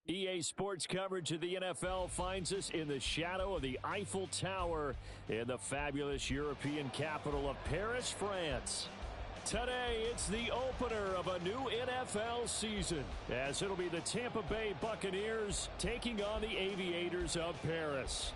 EA Sports coverage of the NFL finds us in the shadow of the Eiffel Tower in the fabulous European capital of Paris, France. Today, it's the opener of a new NFL season, as it'll be the Tampa Bay Buccaneers taking on the Aviators of Paris.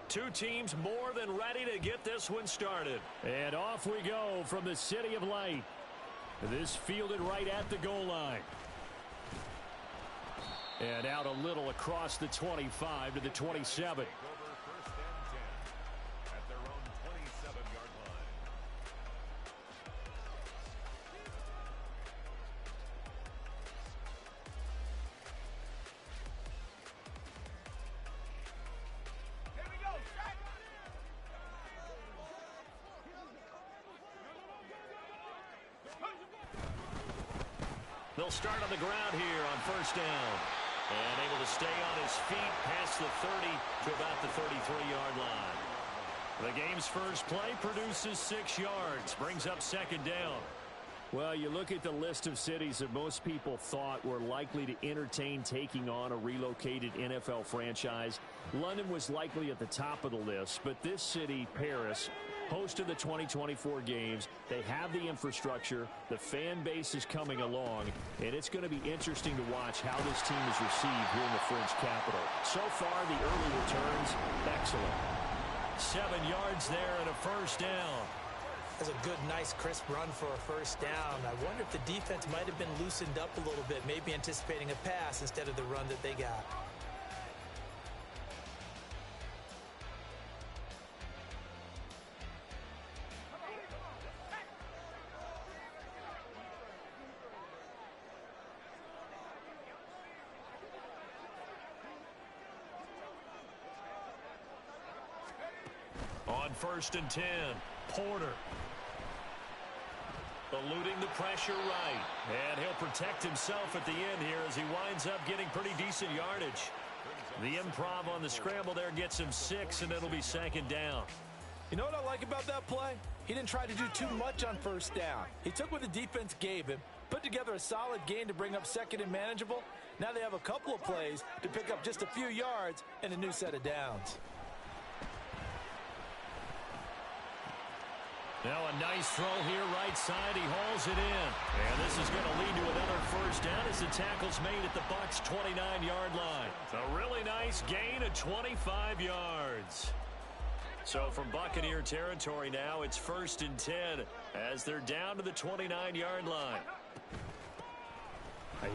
Two teams more than ready to get this one started. And off we go from the City of Light. This fielded right at the goal line. And out a little across the 25 to the 27. At their own 27-yard line. They'll start on the ground here on first down. And able to stay on his feet past the 30 to about the 33-yard line. The game's first play produces 6 yards, brings up second down. Well, you look at the list of cities that most people thought were likely to entertain taking on a relocated NFL franchise. London was likely at the top of the list, but this city, Paris, host of the 2024 games. They have the infrastructure. The fan base is coming along, and it's going to be interesting to watch how this team is received here in the French capital. So far, the early returns, excellent. 7 yards there and a first down. That's a good, nice, crisp run for a first down. I wonder if the defense might have been loosened up a little bit, maybe anticipating a pass instead of the run that they got. On first and 10, Porter. Eluding the pressure right. And he'll protect himself at the end here as he winds up getting pretty decent yardage. The improv on the scramble there gets him 6, and it'll be second down. You know what I like about that play? He didn't try to do too much on first down. He took what the defense gave him, put together a solid gain to bring up second and manageable. Now they have a couple of plays to pick up just a few yards and a new set of downs. Now a nice throw here right side. He hauls it in. And this is going to lead to another first down as the tackle's made at the Bucs' 29-yard line. A really nice gain of 25 yards. So from Buccaneer territory now, it's first and 10 as they're down to the 29-yard line.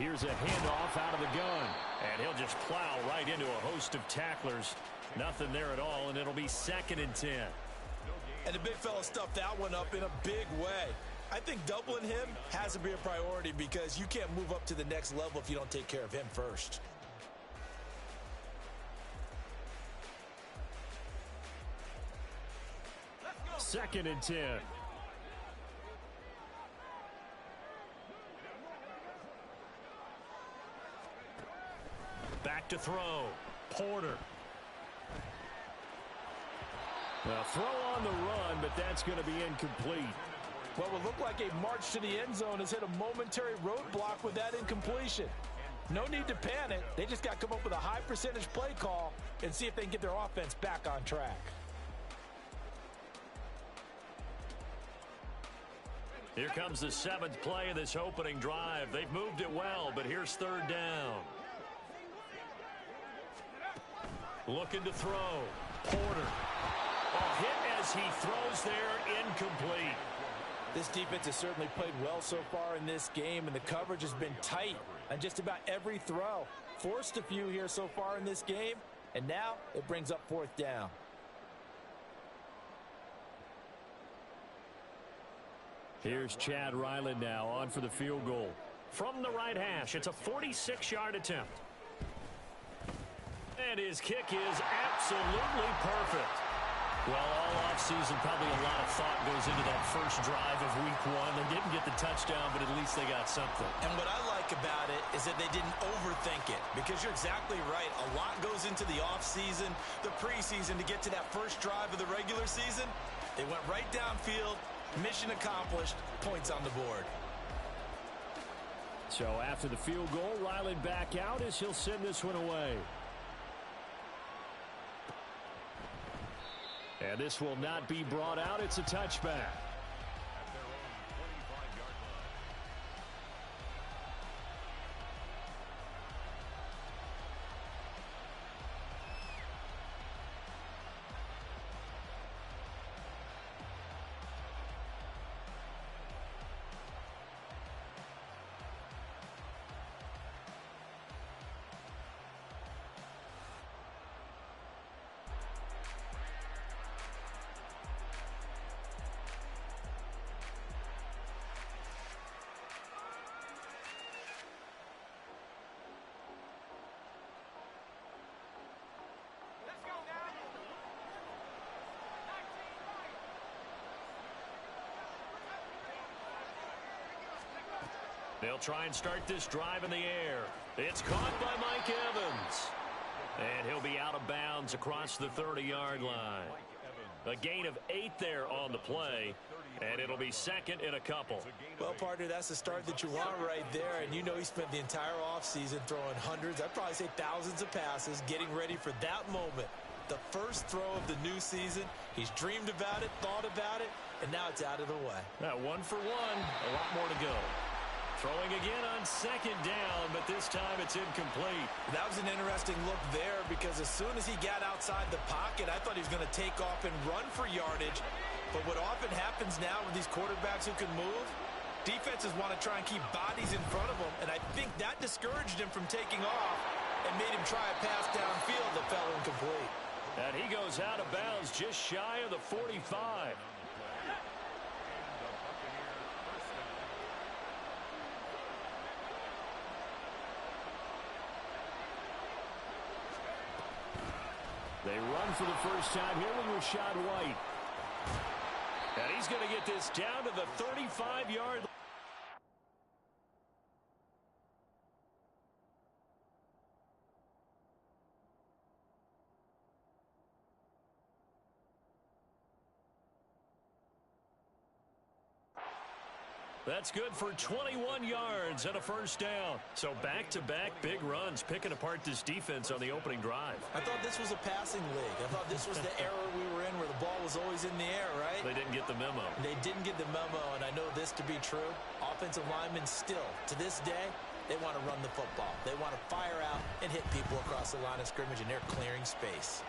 Here's a handoff out of the gun. And he'll just plow right into a host of tacklers. Nothing there at all, and it'll be second and 10. And the big fella stuffed that one up in a big way. I think doubling him has to be a priority because you can't move up to the next level if you don't take care of him first. Second and 10. Back to throw. Porter. A throw on the run, but that's going to be incomplete. What would look like a march to the end zone has hit a momentary roadblock with that incompletion. No need to panic. They just got to come up with a high percentage play call and see if they can get their offense back on track. Here comes the 7th play of this opening drive. They've moved it well, but here's third down. Looking to throw. Porter. A hit as he throws there, incomplete. This defense has certainly played well so far in this game, and the coverage has been tight on just about every throw. Forced a few here so far in this game, and now it brings up fourth down. Here's Chad Ryland now on for the field goal. From the right hash, it's a 46-yard attempt. And his kick is absolutely perfect. Well, all offseason, probably a lot of thought goes into that first drive of week one. They didn't get the touchdown, but at least they got something. And what I like about it is that they didn't overthink it, because you're exactly right. A lot goes into the offseason, the preseason, to get to that first drive of the regular season. They went right downfield, mission accomplished, points on the board. So after the field goal, Ryland back out as he'll send this one away. And this will not be brought out. It's a touchback. They'll try and start this drive in the air. It's caught by Mike Evans. And he'll be out of bounds across the 30-yard line. A gain of 8 there on the play, and it'll be second and a couple. Well, partner, that's the start that you want right there, and you know he spent the entire offseason throwing hundreds, I'd probably say thousands of passes, getting ready for that moment. The first throw of the new season. He's dreamed about it, thought about it, and now it's out of the way. Now 1 for 1, a lot more to go. Throwing again on second down, but this time it's incomplete. That was an interesting look there, because as soon as he got outside the pocket, I thought he was going to take off and run for yardage. But what often happens now with these quarterbacks who can move, defenses want to try and keep bodies in front of them, and I think that discouraged him from taking off and made him try a pass downfield that fell incomplete. And he goes out of bounds just shy of the 45. They run for the first time here with Rashad White. And he's going to get this down to the 35-yard line. That's good for 21 yards and a first down. So back-to-back big runs, picking apart this defense on the opening drive. I thought this was a passing league. I thought this was the era we were in where the ball was always in the air, right? They didn't get the memo. They didn't get the memo, and I know this to be true. Offensive linemen still, to this day, they want to run the football. They want to fire out and hit people across the line of scrimmage, and they're clearing space.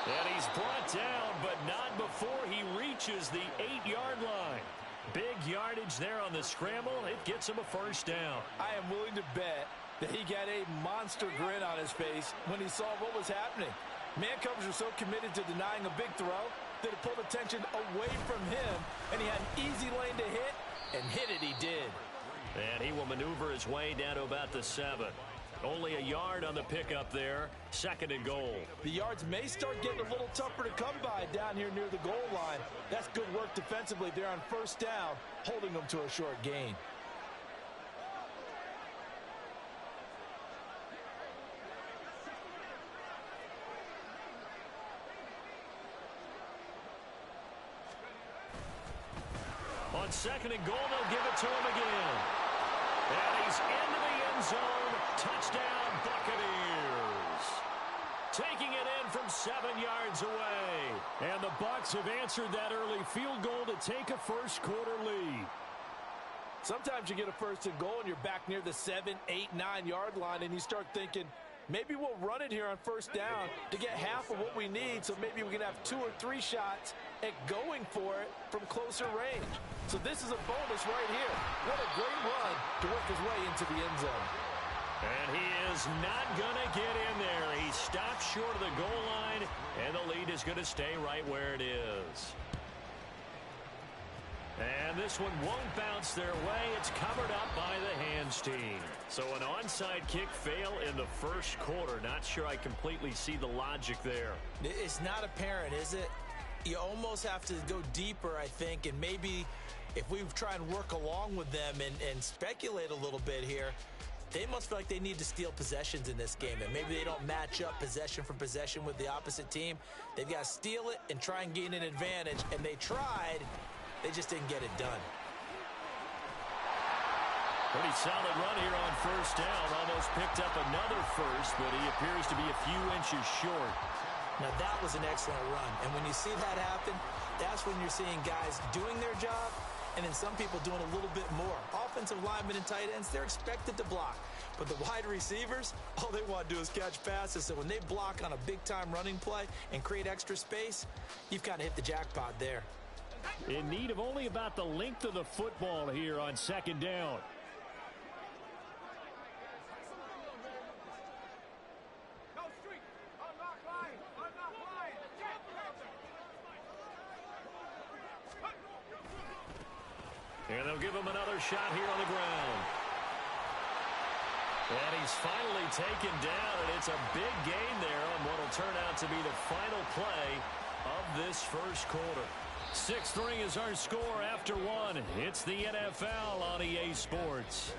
And he's brought down, but not before he reaches the 8-yard line. Big yardage there on the scramble. It gets him a first down. I am willing to bet that he got a monster grin on his face when he saw what was happening. Man coverage were so committed to denying a big throw that it pulled attention away from him, and he had an easy lane to hit, and hit it he did. And he will maneuver his way down to about the 7. Only a yard on the pickup there. Second and goal. The yards may start getting a little tougher to come by down here near the goal line. That's good work defensively there on first down, holding them to a short gain. On second and goal, they'll give it to him again. And he's into the end zone. Touchdown, Buccaneers. Taking it in from 7 yards away. And the Bucs have answered that early field goal to take a first quarter lead. Sometimes you get a first and goal and you're back near the 7, 8, 9-yard line, and you start thinking, maybe we'll run it here on first down to get half of what we need, so maybe we can have 2 or 3 shots at going for it from closer range. So this is a bonus right here. What a great run to work his way into the end zone. And he is not going to get in there. He stops short of the goal line, and the lead is going to stay right where it is. And and this one won't bounce their way. It's covered up by the hands team. So an onside kick fail in the first quarter. Not sure I completely see the logic there. It's not apparent, is it? You almost have to go deeper, I think, and maybe if we try and work along with them and speculate a little bit here, they must feel like they need to steal possessions in this game, and maybe they don't match up possession for possession with the opposite team. They've got to steal it and try and gain an advantage, and they tried. They just didn't get it done. Pretty solid run here on first down. Almost picked up another first, but he appears to be a few inches short. Now, that was an excellent run, and when you see that happen, that's when you're seeing guys doing their job and then some people doing a little bit more. Offensive linemen and tight ends, they're expected to block. But the wide receivers, all they want to do is catch passes. So when they block on a big-time running play and create extra space, you've kind of hit the jackpot there. In need of only about the length of the football here on second down. And they'll give him another shot here on the ground. And he's finally taken down, and it's a big gain there on what will turn out to be the final play of this first quarter. 6-3 is our score after one. It's the NFL on EA Sports.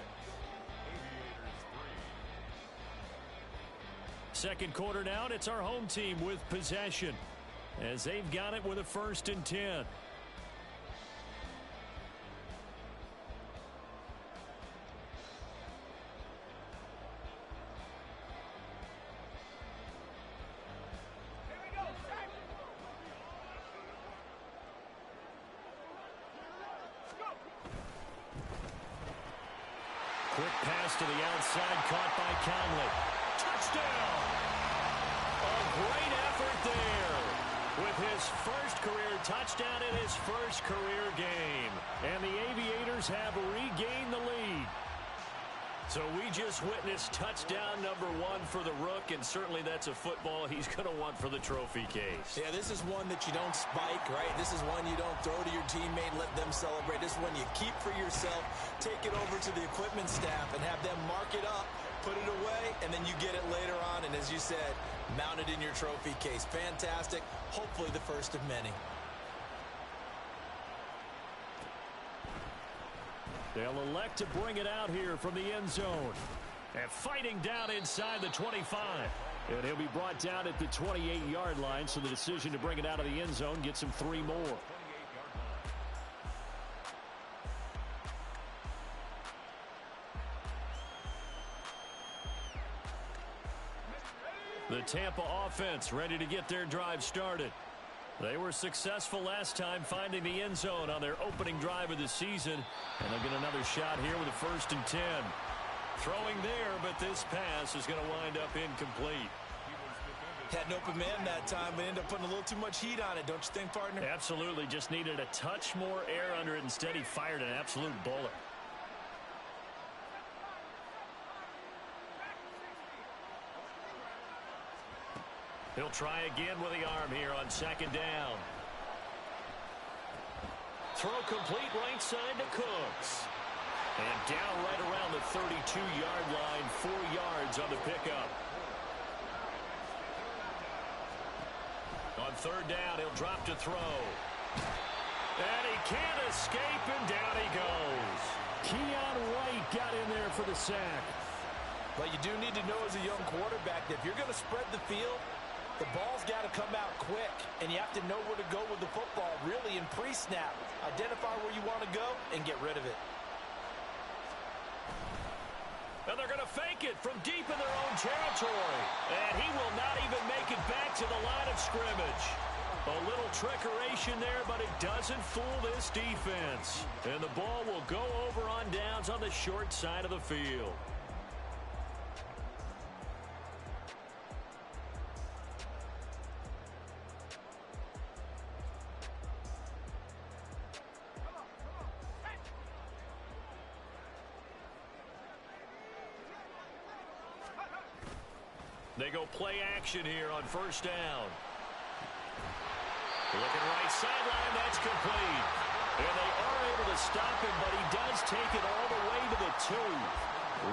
Second quarter now, and it's our home team with possession as they've got it with a 1st and 10. Quick pass to the outside, caught by Conley. Touchdown! A great effort there with his first career touchdown in his first career game. And the Aviators have regained the lead. So we just witnessed touchdown number 1 for the Rook, and certainly that's a football he's going to want for the trophy case. Yeah, this is one that you don't spike, right? This is one you don't throw to your teammate and let them celebrate. This is one you keep for yourself, take it over to the equipment staff and have them mark it up, put it away, and then you get it later on. And as you said, mount it in your trophy case. Fantastic. Hopefully the first of many. They'll elect to bring it out here from the end zone. And fighting down inside the 25. And he'll be brought down at the 28-yard line, so the decision to bring it out of the end zone gets him 3 more. The Tampa offense ready to get their drive started. They were successful last time finding the end zone on their opening drive of the season. And they'll get another shot here with a 1st and 10. Throwing there, but this pass is going to wind up incomplete. Had an open man that time, but ended up putting a little too much heat on it, don't you think, partner? Absolutely. Just needed a touch more air under it. Instead, he fired an absolute bullet. He'll try again with the arm here on 2nd down. Throw complete right side to Cooks. And down right around the 32-yard line, 4 yards on the pickup. On 3rd down, he'll drop to throw. And he can't escape, and down he goes. Keon White got in there for the sack. But you do need to know as a young quarterback that if you're going to spread the field, the ball's got to come out quick, and you have to know where to go with the football, really in pre-snap. Identify where you want to go and get rid of it. And they're going to fake it from deep in their own territory. And he will not even make it back to the line of scrimmage. A little trickeration there, but it doesn't fool this defense. And the ball will go over on downs on the short side of the field. They go play action here on 1st down. Looking right sideline, that's complete. And they are able to stop him, but he does take it all the way to the 2.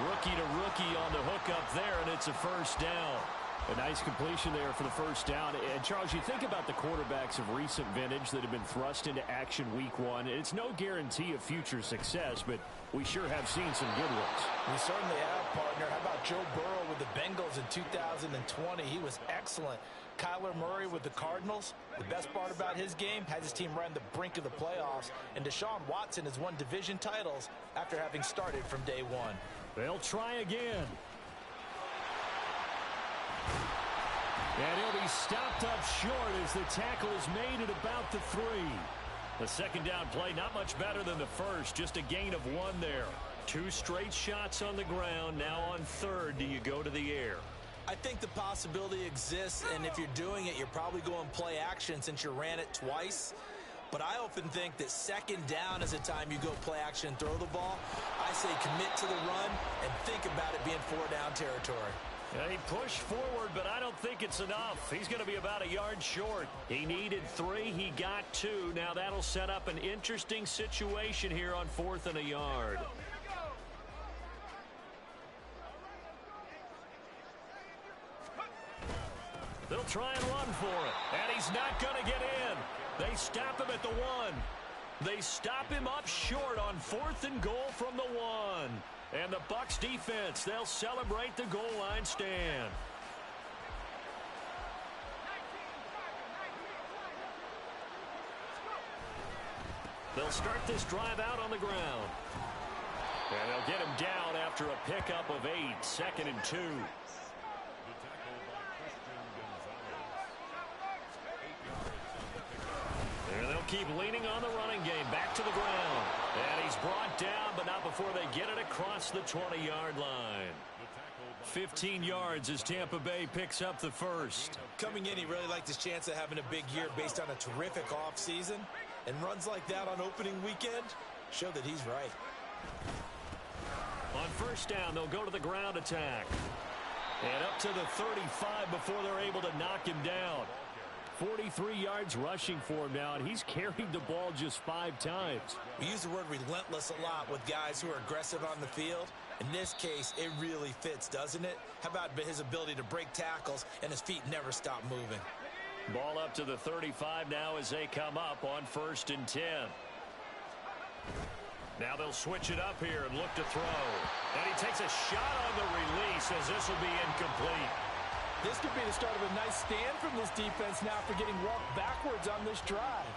Rookie to rookie on the hookup there, and it's a first down. A nice completion there for the first down. And, Charles, you think about the quarterbacks of recent vintage that have been thrust into action week 1. It's no guarantee of future success, but we sure have seen some good ones. We certainly have, partner. How about Joe Burrow with the Bengals in 2020? He was excellent. Kyler Murray with the Cardinals. The best part about his game has his team right on the brink of the playoffs. And Deshaun Watson has won division titles after having started from day 1. They'll try again. And he'll be stopped up short as the tackle is made at about the 3. The second down play, not much better than the first, just a gain of 1 there. 2 straight shots on the ground. Now on 3rd, do you go to the air? I think the possibility exists, and if you're doing it, you're probably going play action since you ran it twice. But I often think that second down is a time you go play action and throw the ball. I say commit to the run and think about it being 4-down territory. Yeah, he pushed forward, but I don't think it's enough. He's going to be about a yard short. He needed 3. He got 2. Now that'll set up an interesting situation here on 4th and a yard. They'll try and run for it. And he's not going to get in. They stop him at the 1. They stop him up short on 4th and goal from the 1. And the Bucs defense, they'll celebrate the goal line stand. They'll start this drive out on the ground. And they'll get him down after a pickup of 8, 2nd and 2. And they'll keep leaning on the running game. Back to the ground. And he's brought down, but not before they get it across the 20-yard line. 15 yards as Tampa Bay picks up the first. Coming in, he really liked his chance of having a big year based on a terrific offseason. And runs like that on opening weekend show that he's right. On first down, they'll go to the ground attack. And up to the 35 before they're able to knock him down. 43 yards rushing for him now, and he's carried the ball just 5 times. We use the word relentless a lot with guys who are aggressive on the field. In this case, it really fits, doesn't it? How about his ability to break tackles and his feet never stop moving? Ball up to the 35 now as they come up on 1st and 10. Now they'll switch it up here and look to throw. And he takes a shot on the release as this will be incomplete. This could be the start of a nice stand from this defense now for getting walked backwards on this drive.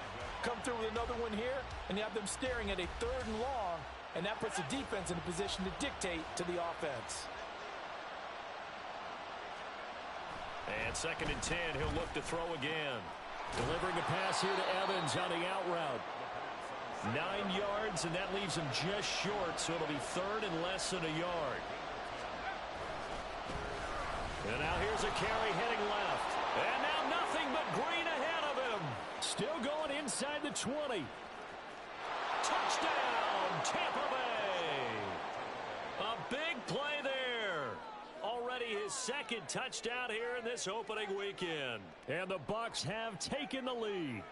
Come through with another one here, and you have them staring at a 3rd and long, and that puts the defense in a position to dictate to the offense. And 2nd and 10, he'll look to throw again. Delivering a pass here to Evans on the out route. 9 yards, and that leaves him just short, so it'll be 3rd and less than a yard. And now here's a carry heading left. And now nothing but green ahead of him. Still going inside the 20. Touchdown, Tampa Bay. A big play there. Already his 2nd touchdown here in this opening weekend. And the Bucs have taken the lead.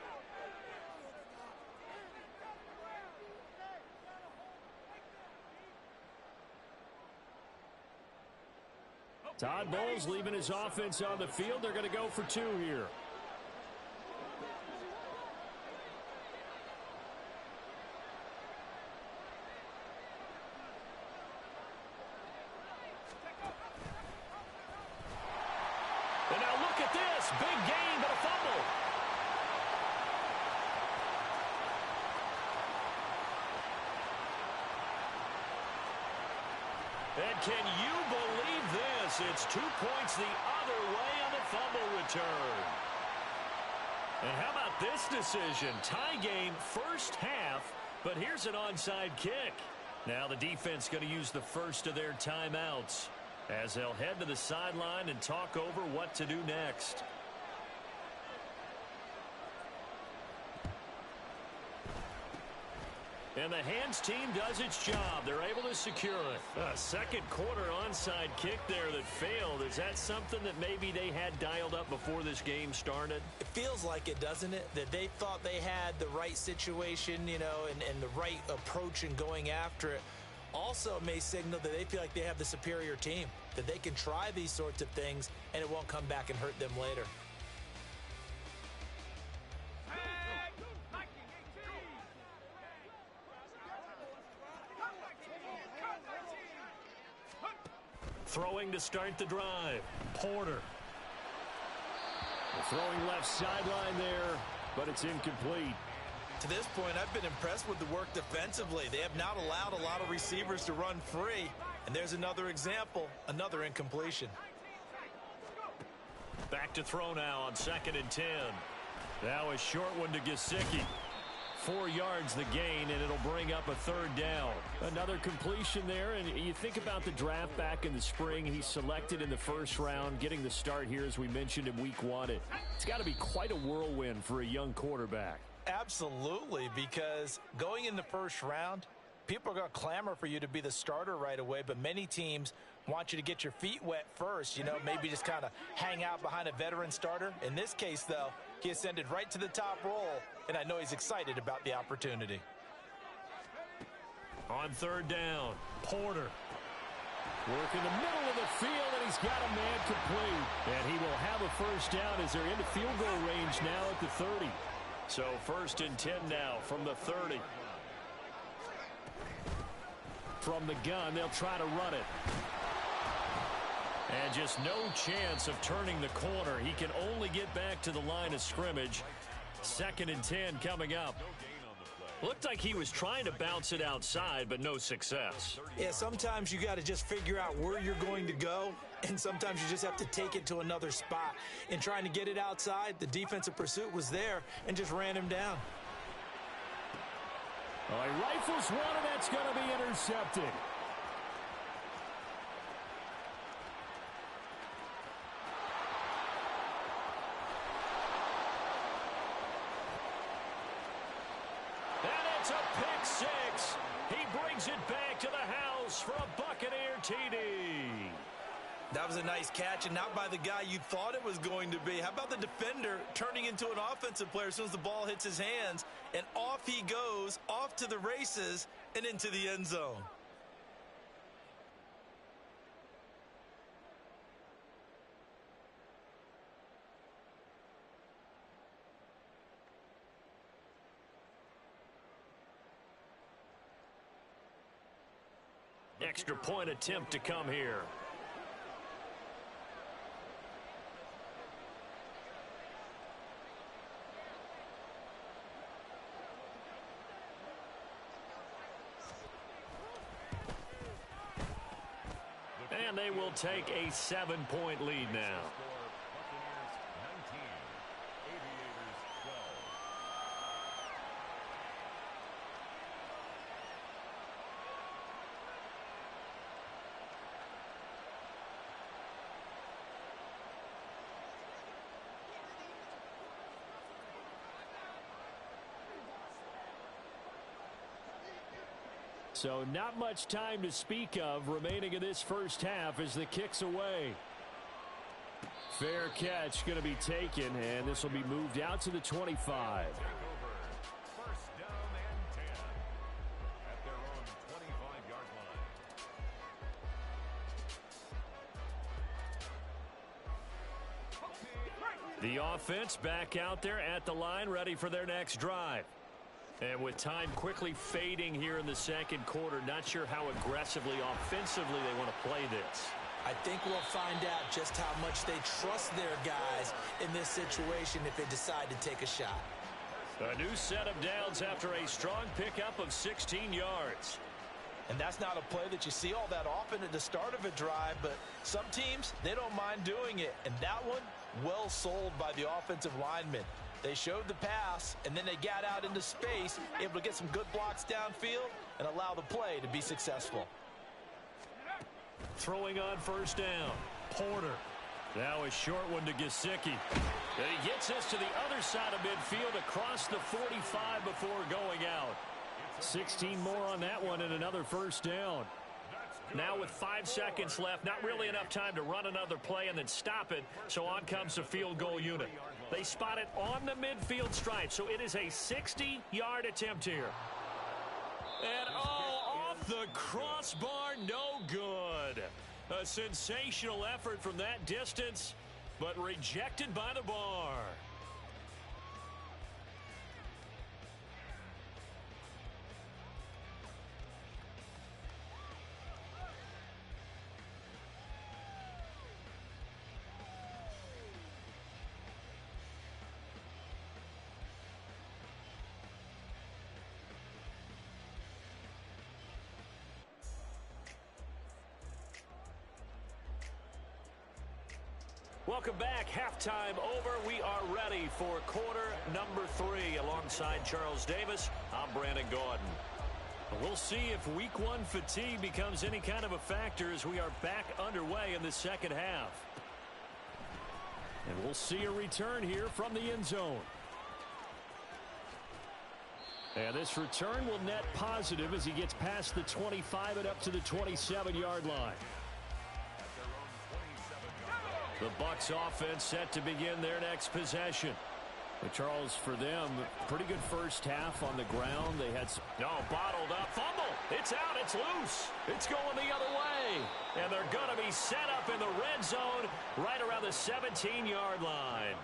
Todd Bowles leaving his offense on the field. They're going to go for 2 here. And now look at this. Big gain, but a fumble. And can you believe this? It's 2 points the other way on the fumble return. And how about this decision? Tie game first half, but here's an onside kick. Now the defense going to use the first of their timeouts as they'll head to the sideline and talk over what to do next. And the hands team does its job. They're able to secure it. A second quarter onside kick there that failed. Is that something that maybe they had dialed up before this game started? It feels like it, doesn't it? That they thought they had the right situation, you know, and the right approach in going after it. Also may signal that they feel like they have the superior team, that they can try these sorts of things and it won't come back and hurt them later. Throwing to start the drive. Porter. Throwing left sideline there, but it's incomplete. To this point, I've been impressed with the work defensively. They have not allowed a lot of receivers to run free. And there's another example, another incompletion. Back to throw now on 2nd and 10. Now a short one to Gesicki. 4 yards the gain, and it'll bring up a 3rd down. Another completion there, and you think about the draft back in the spring. He's selected in the 1st round, getting the start here, as we mentioned, in week 1. It's got to be quite a whirlwind for a young quarterback. Absolutely, because going in the 1st round, people are going to clamor for you to be the starter right away, but many teams want you to get your feet wet first, you know, maybe just kind of hang out behind a veteran starter. In this case, though, he ascended right to the top role, and I know he's excited about the opportunity. On 3rd down, Porter. Work in the middle of the field, and he's got a man complete. And he will have a 1st down as they're into field goal range now at the 30. So 1st and 10 now from the 30. From the gun, they'll try to run it. And just no chance of turning the corner. He can only get back to the line of scrimmage. 2nd and 10 coming up. Looked like he was trying to bounce it outside, but no success. Yeah, sometimes you got to just figure out where you're going to go, and sometimes you just have to take it to another spot. In trying to get it outside, the defensive pursuit was there and just ran him down. Well, he rifles one, and that's going to be intercepted. A pick 6. He brings it back to the house for a Buccaneer TD. That was a nice catch, and not by the guy you thought it was going to be. How about the defender turning into an offensive player as soon as the ball hits his hands, and off he goes, off to the races, and into the end zone. Extra point attempt to come here. And they will take a 7-point lead now. So not much time to speak of remaining in this 1st half as the kick's away. Fair catch going to be taken, and this will be moved out to the 25. 1st down and 10 at their own 25-yard line. The offense back out there at the line, ready for their next drive. And with time quickly fading here in the 2nd quarter, not sure how aggressively, offensively they want to play this. I think we'll find out just how much they trust their guys in this situation if they decide to take a shot. A new set of downs after a strong pickup of 16 yards. And that's not a play that you see all that often at the start of a drive, but some teams, they don't mind doing it. And that one, well sold by the offensive lineman. They showed the pass, and then they got out into space, able to get some good blocks downfield and allow the play to be successful. Throwing on 1st down, Porter. Now a short one to Gesicki. And he gets us to the other side of midfield across the 45 before going out. 16 more on that one and another first down. Now with 5 seconds left, not really enough time to run another play and then stop it, so on comes the field goal unit. They spot it on the midfield stripe, so it is a 60-yard attempt here. And, oh, off the crossbar, no good. A sensational effort from that distance, but rejected by the bar. Welcome back. Halftime over. We are ready for quarter number 3. Alongside Charles Davis, I'm Brandon Gaudin. We'll see if week 1 fatigue becomes any kind of a factor as we are back underway in the second half. And we'll see a return here from the end zone. And this return will net positive as he gets past the 25 and up to the 27-yard line. The Bucs offense set to begin their next possession. But Charles, for them, pretty good first half on the ground. They had bottled up. Fumble. It's out. It's loose. It's going the other way. And they're going to be set up in the red zone right around the 17-yard line.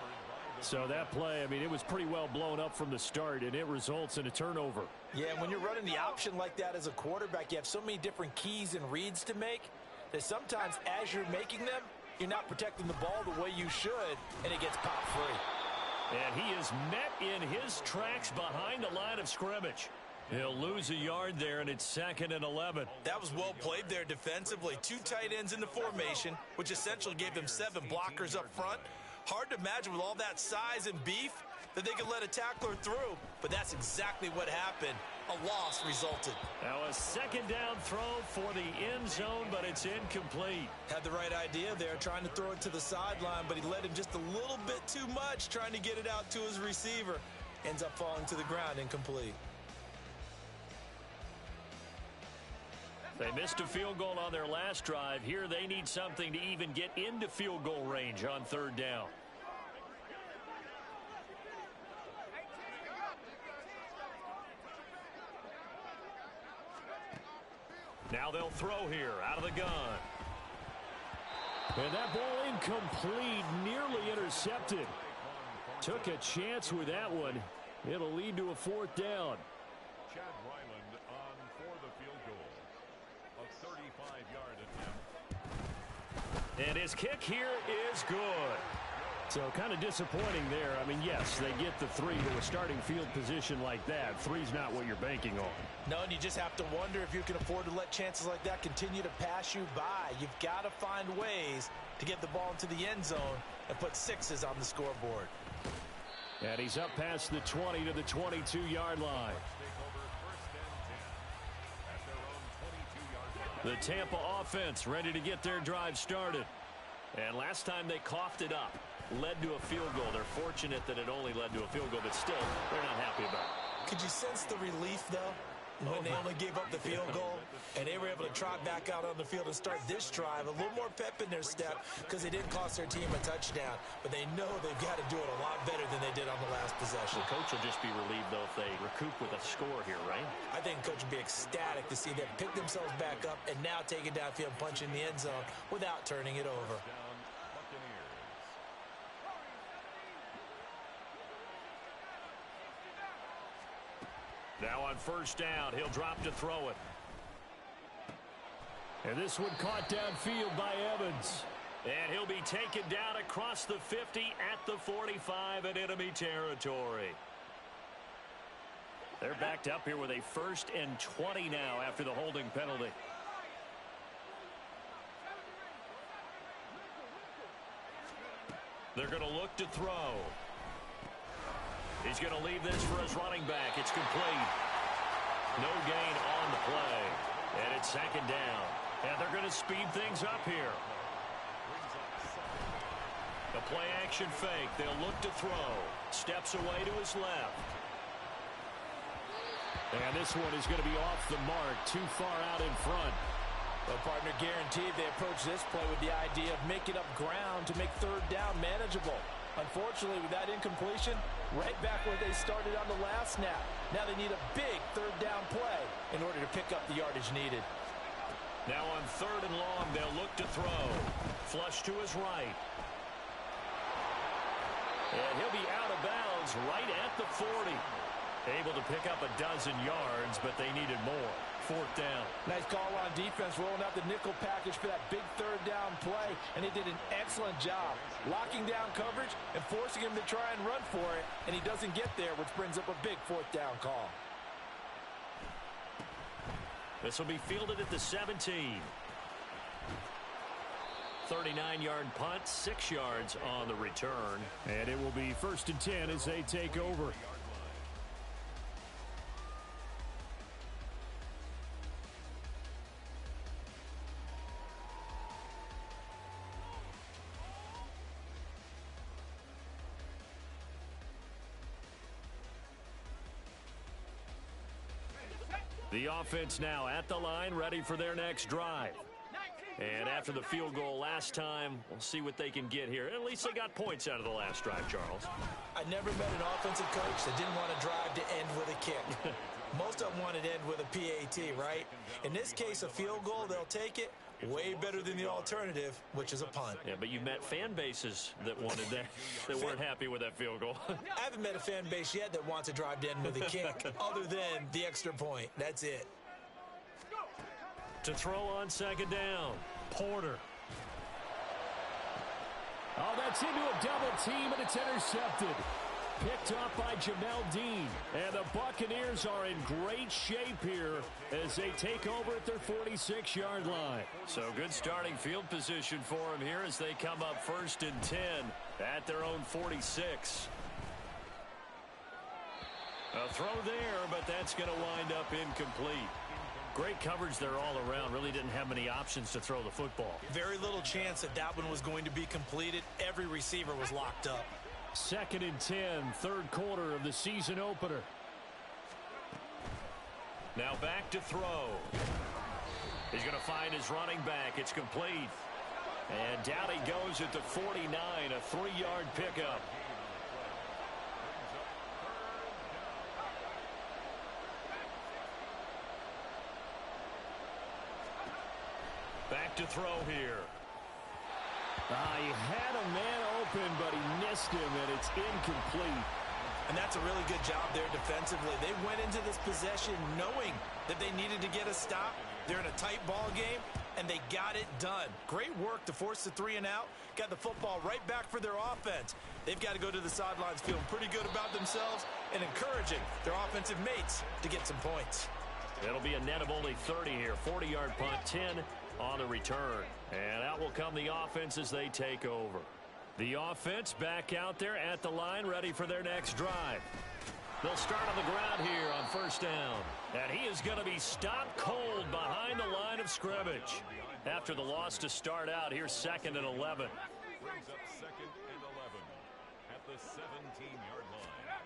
So that play, I mean, it was pretty well blown up from the start, and it results in a turnover. Yeah, and when you're running the option like that as a quarterback, you have so many different keys and reads to make that sometimes as you're making them, you're not protecting the ball the way you should, and it gets popped free. And he is met in his tracks behind the line of scrimmage. He'll lose a yard there, and it's 2nd and 11. That was well played there defensively. 2 tight ends in the formation, which essentially gave them 7 blockers up front. Hard to imagine with all that size and beef that they could let a tackler through, but that's exactly what happened. A loss resulted. Now a 2nd down throw for the end zone, but it's incomplete. Had the right idea there, trying to throw it to the sideline, but he led him just a little bit too much, trying to get it out to his receiver. Ends up falling to the ground, incomplete. They missed a field goal on their last drive. Here they need something to even get into field goal range on 3rd down. Now they'll throw here out of the gun. And that ball incomplete, nearly intercepted. Took a chance with that one. It'll lead to a 4th down. Chad Ryland on for the field goal. A 35-yard attempt. And his kick here is good. So kind of disappointing there. I mean, yes, they get the 3 to a starting field position like that. 3's not what you're banking on. No, and you just have to wonder if you can afford to let chances like that continue to pass you by. You've got to find ways to get the ball into the end zone and put 6s on the scoreboard. And he's up past the 20 to the 22-yard line. The Tampa offense ready to get their drive started. And last time they coughed it up. Led to a field goal. They're fortunate that it only led to a field goal, but still, they're not happy about it. Could you sense the relief, though, when they only gave up the field goal and they were able to trot back out on the field and start this drive? A little more pep in their step because they didn't cost their team a touchdown, but they know they've got to do it a lot better than they did on the last possession. The coach will just be relieved, though, if they recoup with a score here, right? I think coach would be ecstatic to see them pick themselves back up and now take it downfield and punch in the end zone without turning it over. Now on 1st down, he'll drop to throw it. And this one caught downfield by Evans. And he'll be taken down across the 50 at the 45 in enemy territory. They're backed up here with a 1st and 20 now after the holding penalty. They're going to look to throw. He's going to leave this for his running back. It's complete. No gain on the play. And it's 2nd down. And they're going to speed things up here. The play action fake. They'll look to throw. Steps away to his left. And this one is going to be off the mark, too far out in front. Well, partner, guaranteed they approach this play with the idea of making up ground to make third down manageable. Unfortunately, with that incompletion, right back where they started on the last snap. Now they need a big third down play in order to pick up the yardage needed. Now on third and long, they'll look to throw. Flush to his right. And he'll be out of bounds right at the 40. Able to pick up a dozen yards, but they needed more. Fourth down. Nice call on defense, rolling out the nickel package for that big third down play, and they did an excellent job locking down coverage and forcing him to try and run for it, and he doesn't get there, which brings up a big fourth down call. This will be fielded at the 17. 39-yard punt, 6 yards on the return. And it will be 1st and 10 as they take over. The offense now at the line, ready for their next drive. And after the field goal last time, we'll see what they can get here. At least they got points out of the last drive, Charles. I never met an offensive coach that didn't want to drive to end with a kick. Most of them wanted to end with a PAT, right? In this case, a field goal, they'll take it. Way better than the alternative, which is a punt. Yeah, but you've met fan bases that wanted that, that weren't happy with that field goal. I haven't met a fan base yet that wants to drive to end with a kick, other than the extra point. That's it. To throw on second down, Porter. Oh, that's into a double team, and it's intercepted. Picked up by Jamel Dean. And the Buccaneers are in great shape here as they take over at their 46-yard line. So good starting field position for them here as they come up 1st and 10 at their own 46. A throw there, but that's going to wind up incomplete. Great coverage there all around. Really didn't have many options to throw the football. Very little chance that that one was going to be completed. Every receiver was locked up. 2nd and 10, third quarter of the season opener. Now back to throw. He's going to find his running back. It's complete. And down he goes at the 49, a 3-yard pickup. Back to throw here. He had a man open, but he missed him, and it's incomplete. And that's a really good job there defensively. They went into this possession knowing that they needed to get a stop. They're in a tight ball game, and they got it done. Great work to force the 3 and out. Got the football right back for their offense. They've got to go to the sidelines feeling pretty good about themselves and encouraging their offensive mates to get some points. It'll be a net of only 30 here. 40-yard punt, 10 on the return. And out will come the offense as they take over. The offense back out there at the line, ready for their next drive. They'll start on the ground here on 1st down. And he is going to be stopped cold behind the line of scrimmage. After the loss to start out, here's 2nd and 11. Brings up 2nd and 11 at the 17-yard line.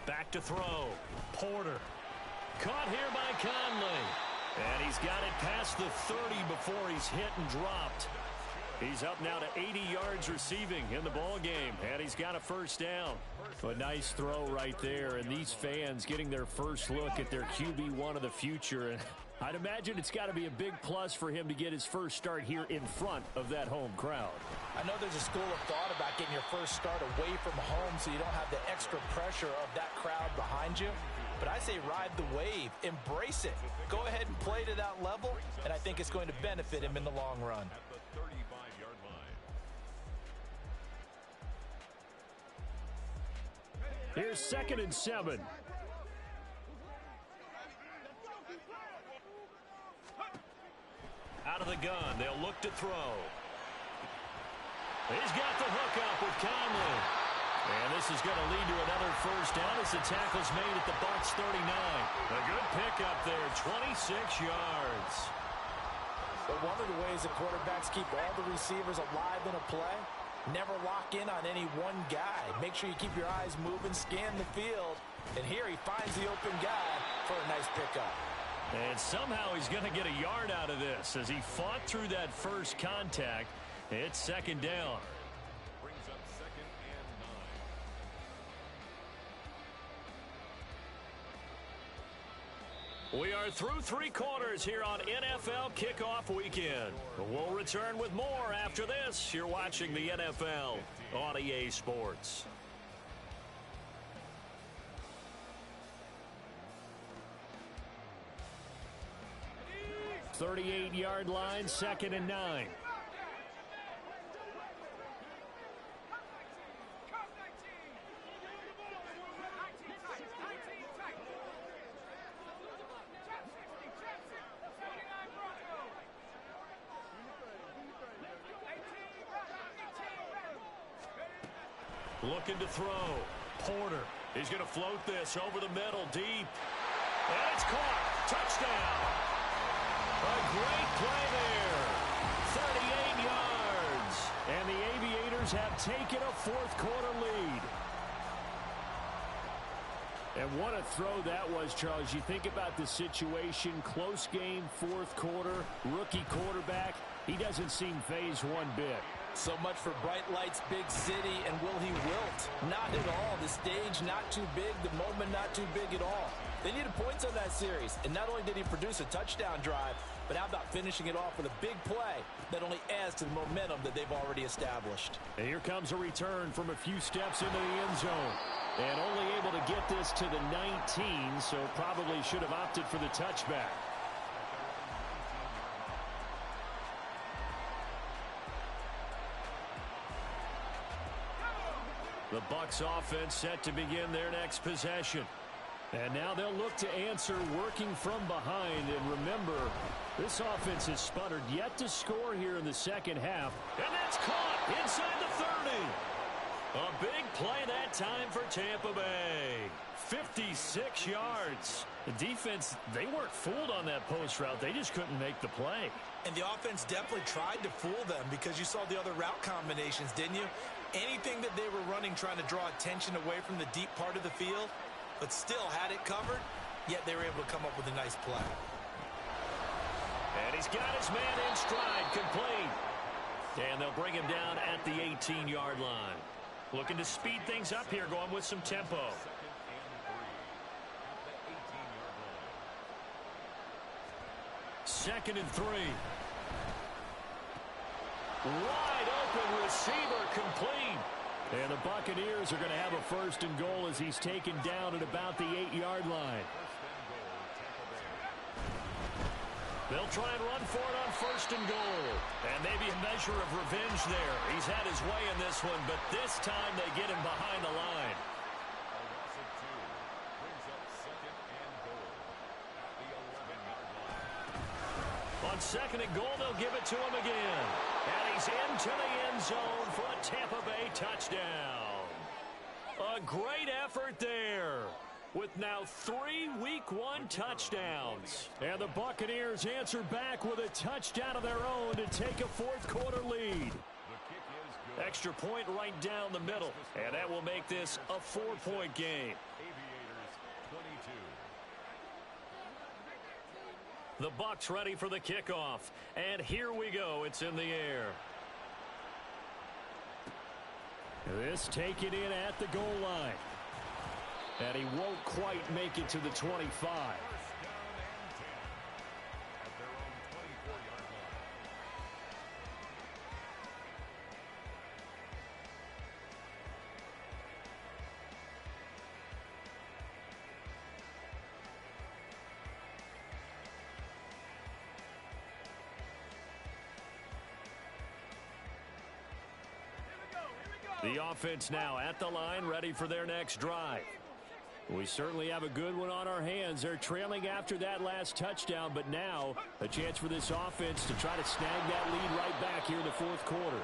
Back to throw. Porter. Caught here by Conley. And he's got it past the 30 before he's hit and dropped. He's up now to 80 yards receiving in the ball game, and he's got a 1st down. A nice throw right there, and these fans getting their first look at their QB1 of the future. And I'd imagine it's got to be a big plus for him to get his first start here in front of that home crowd. I know there's a school of thought about getting your first start away from home so you don't have the extra pressure of that crowd behind you. But I say ride the wave, embrace it. Go ahead and play to that level, and I think it's going to benefit him in the long run. At the 35-yard line. Here's 2nd and 7. Out of the gun, they'll look to throw. He's got the hook up with Conley. And this is going to lead to another 1st down as the tackle's made at the Bucs 39. A good pickup there, 26 yards. But one of the ways that quarterbacks keep all the receivers alive in a play, never lock in on any one guy. Make sure you keep your eyes moving, scan the field. And here he finds the open guy for a nice pickup. And somehow he's going to get a yard out of this as he fought through that first contact. It's second down. Brings up 2nd and 9. We are through 3 quarters here on NFL Kickoff Weekend. We'll return with more after this. You're watching the NFL on EA Sports. 38-yard line, 2nd and 9. Looking to throw. Porter. He's going to float this over the middle, deep. And it's caught. Touchdown. A great play there. 38 yards. And the Aviators have taken a fourth-quarter lead. And what a throw that was, Charles. You think about the situation, close game, fourth quarter, rookie quarterback. He doesn't seem phased one bit. So much for bright lights, big city, and will he wilt? Not at all. The stage not too big, the moment not too big at all. They needed points on that series, and not only did he produce a touchdown drive, but how about finishing it off with a big play that only adds to the momentum that they've already established. And here comes a return from a few steps into the end zone. And only able to get this to the 19, so probably should have opted for the touchback. The Bucs offense set to begin their next possession. And now they'll look to answer working from behind. And remember, this offense has sputtered yet to score here in the second half. And that's caught inside the 30. A big play that time for Tampa Bay. 56 yards. The defense, they weren't fooled on that post route. They just couldn't make the play. And the offense definitely tried to fool them because you saw the other route combinations, didn't you? Anything that they were running trying to draw attention away from the deep part of the field, but still had it covered, yet they were able to come up with a nice play. And he's got his man in stride, complete. And they'll bring him down at the 18-yard line. Looking to speed things up here, going with some tempo. 2nd and 3. Wide open receiver, complete. And the Buccaneers are going to have a 1st and goal as he's taken down at about the 8-yard line. They'll try and run for it on 1st and goal. And maybe a measure of revenge there. He's had his way in this one, but this time they get him behind the line. On 2nd and goal, they'll give it to him again. And he's into the end zone for a Tampa Bay touchdown. A great effort there with now 3 Week 1 touchdowns. And the Buccaneers answer back with a touchdown of their own to take a fourth-quarter lead. Extra point right down the middle. And that will make this a 4-point game. The Bucs ready for the kickoff. And here we go. It's in the air. This taken in at the goal line. And he won't quite make it to the 25. The offense now at the line, ready for their next drive. We certainly have a good one on our hands. They're trailing after that last touchdown, but now a chance for this offense to try to snag that lead right back here in the fourth quarter.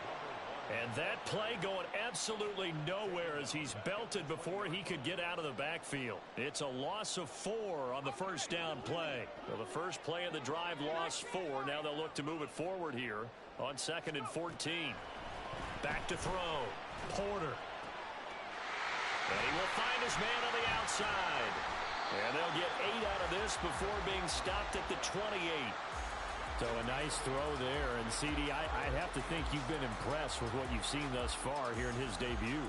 And that play going absolutely nowhere as he's belted before he could get out of the backfield. It's a loss of 4 on the first down play. Well, the first play of the drive lost 4. Now they'll look to move it forward here on 2nd and 14. Back to throw. Porter. And he will find his man on the outside. And they'll get 8 out of this before being stopped at the 28. So a nice throw there. And, CD, I'd have to think you've been impressed with what you've seen thus far here in his debut.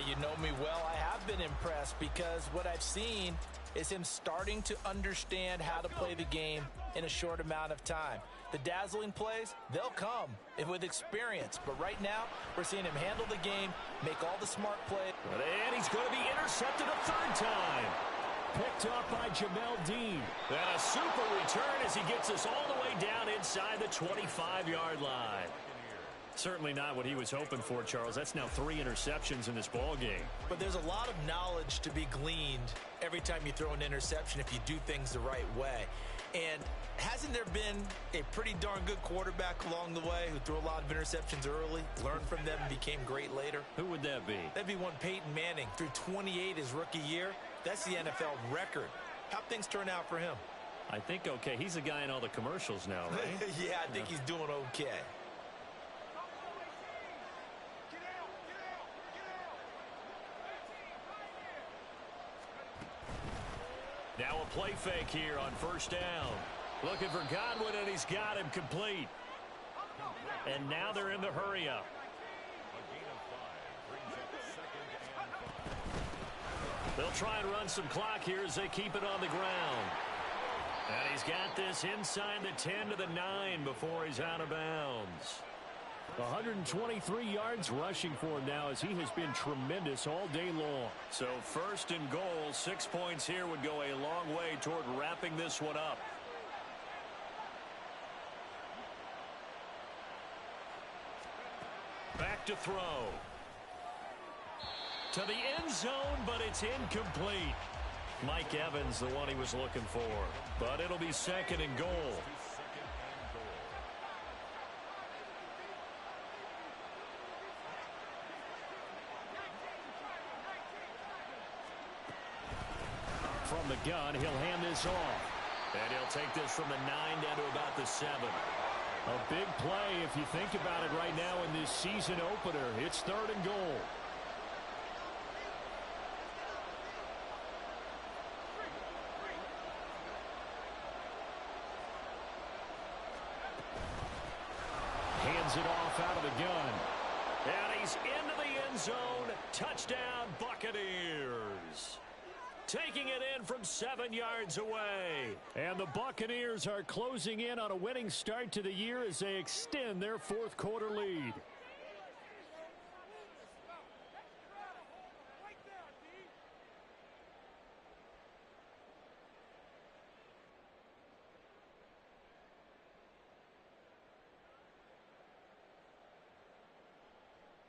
You know me well. I have been impressed because what I've seen is him starting to understand how to play the game in a short amount of time. The dazzling plays, they'll come with experience. But right now, we're seeing him handle the game, make all the smart plays. And he's going to be intercepted a third time. Picked up by Jamel Dean. And a super return as he gets us all the way down inside the 25-yard line. Certainly not what he was hoping for, Charles. That's now 3 interceptions in this ball game. But there's a lot of knowledge to be gleaned every time you throw an interception if you do things the right way. And hasn't there been a pretty darn good quarterback along the way who threw a lot of interceptions early, learned from them, and became great later? Who would that be? That'd be one Peyton Manning. Threw 28 his rookie year. That's the NFL record. How'd things turn out for him? I think okay. He's the guy in all the commercials now, right? Yeah, I think he's doing okay. Now a play fake here on first down. Looking for Godwin, and he's got him complete. And now they're in the hurry up. They'll try and run some clock here as they keep it on the ground. And he's got this inside the 10 to the 9 before he's out of bounds. 123 yards rushing for him now as he has been tremendous all day long. So first and goal, 6 points here would go a long way toward wrapping this one up. Back to throw. To the end zone, but it's incomplete. Mike Evans, the one he was looking for. But it'll be second and goal. From the gun, he'll hand this off. And he'll take this from the 9 down to about the 7. A big play if you think about it right now in this season opener. It's third and goal. Hands it off out of the gun. And he's into the end zone. Touchdown, Buccaneers. Taking it in from 7 yards away. And the Buccaneers are closing in on a winning start to the year as they extend their fourth quarter lead.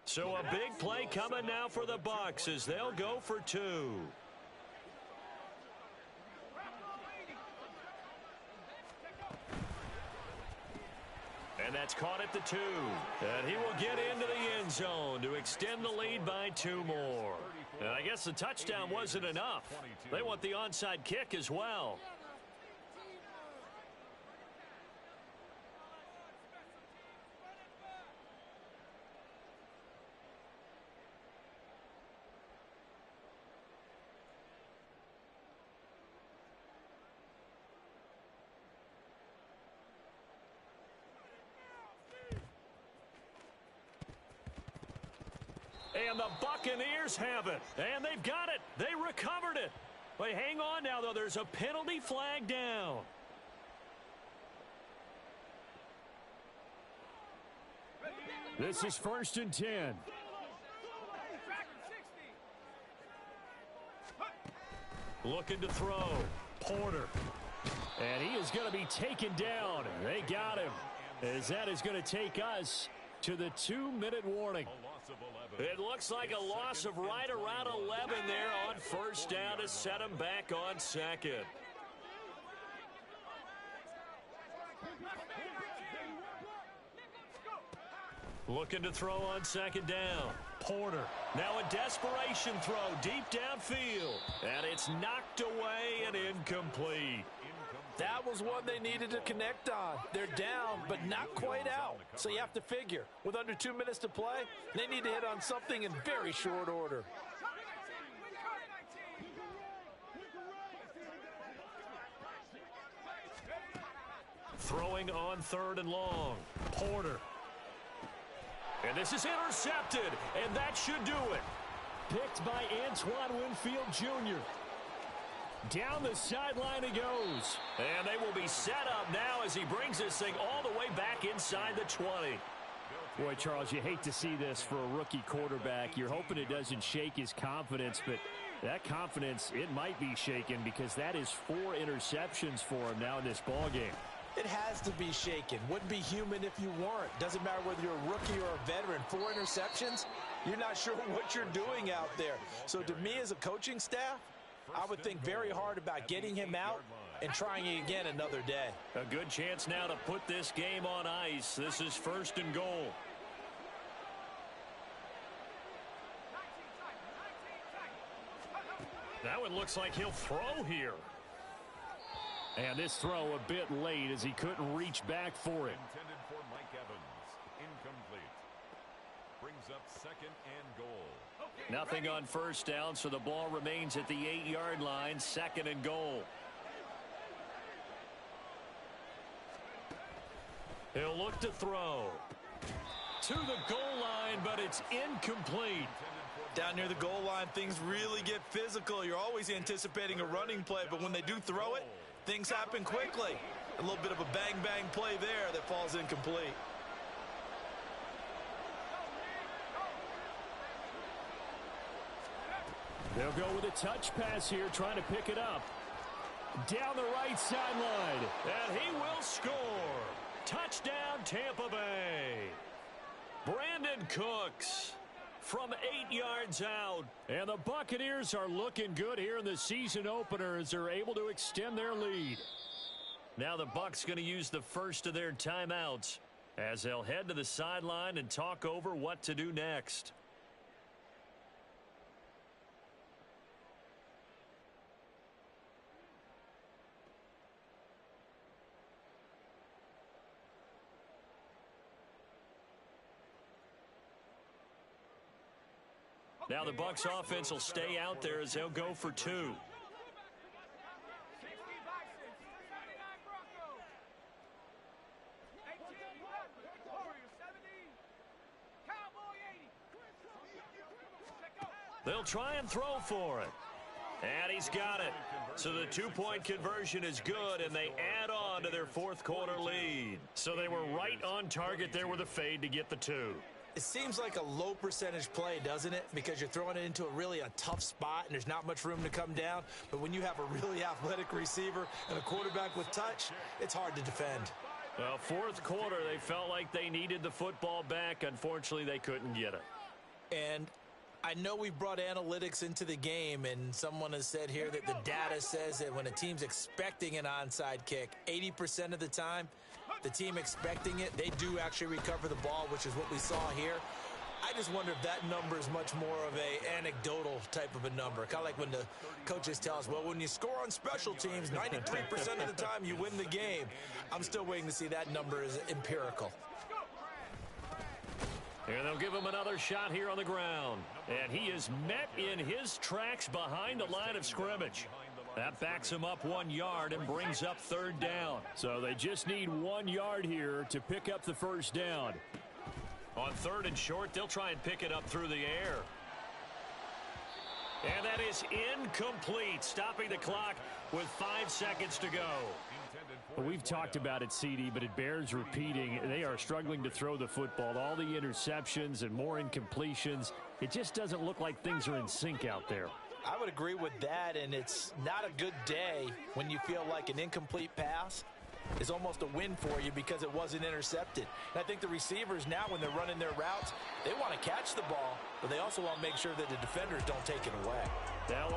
So a big play coming now for the Bucs as they'll go for 2. And that's caught at the 2. And he will get into the end zone to extend the lead by 2 more. And I guess the touchdown wasn't enough. They want the onside kick as well. And the Buccaneers have it. And they've got it. They recovered it. But hang on now, though. There's a penalty flag down. This is first and 10. Looking to throw. Porter. And he is going to be taken down. They got him. As that is going to take us to the 2-minute warning. It looks like a loss of right around 11 there on first down to set him back on second. Looking to throw on second down. Porter. Now a desperation throw deep downfield. And it's knocked away and incomplete. That was one they needed to connect on. They're down, but not quite out. So you have to figure, with under 2 minutes to play, they need to hit on something in very short order. Throwing on 3rd and long. Porter. And this is intercepted, and that should do it. Picked by Antoine Winfield Jr. Down the sideline he goes. And they will be set up now as he brings this thing all the way back inside the 20. Boy, Charles, you hate to see this for a rookie quarterback. You're hoping it doesn't shake his confidence, but that confidence, it might be shaken because that is 4 interceptions for him now in this ballgame. It has to be shaken. Wouldn't be human if you weren't. Doesn't matter whether you're a rookie or a veteran. 4 interceptions, you're not sure what you're doing out there. So to me as a coaching staff, I would think very hard about getting him out and trying it again another day. A good chance now to put this game on ice. This is 1st and goal. Now it looks like he'll throw here. And this throw a bit late as he couldn't reach back for it. Intended for Mike Evans. Incomplete. Brings up 2nd and goal. Nothing on 1st down, so the ball remains at the 8-yard line. 2nd and goal. He'll look to throw. To the goal line, but it's incomplete. Down near the goal line, things really get physical. You're always anticipating a running play, but when they do throw it, things happen quickly. A little bit of a bang-bang play there that falls incomplete. They'll go with a touch pass here, trying to pick it up. Down the right sideline. And he will score. Touchdown, Tampa Bay. Brandon Cooks from 8 yards out. And the Buccaneers are looking good here in the season opener as they're able to extend their lead. Now the Bucs going to use the first of their timeouts as they'll head to the sideline and talk over what to do next. Now the Bucs offense will stay out there as they'll go for 2. They'll try and throw for it. And he's got it. So the 2-point conversion is good, and they add on to their 4th quarter lead. So they were right on target there with a fade to get the 2. It seems like a low percentage play, doesn't it? Because you're throwing it into a tough spot and there's not much room to come down. But when you have a really athletic receiver and a quarterback with touch, it's hard to defend. Well, 4th quarter, they felt like they needed the football back. Unfortunately, they couldn't get it. And I know we brought analytics into the game, and someone has said here that the data says that when a team's expecting an onside kick, 80% of the time, the team expecting it, they do actually recover the ball, which is what we saw here. I just wonder if that number is much more of a anecdotal type of a number. Kind of like when the coaches tell us, well, when you score on special teams, 93% of the time you win the game. I'm still waiting to see that number is empirical. And they'll give him another shot here on the ground. And he is met in his tracks behind the line of scrimmage. That backs him up 1 yard and brings up 3rd down. So they just need 1 yard here to pick up the 1st down. On 3rd and short, they'll try and pick it up through the air. And that is incomplete, stopping the clock with 5 seconds to go. Well, we've talked about it, CD, but it bears repeating. They are struggling to throw the football. All the interceptions and more incompletions. It just doesn't look like things are in sync out there. I would agree with that, and it's not a good day when you feel like an incomplete pass is almost a win for you because it wasn't intercepted. And I think the receivers now, when they're running their routes, they want to catch the ball, but they also want to make sure that the defenders don't take it away. Now on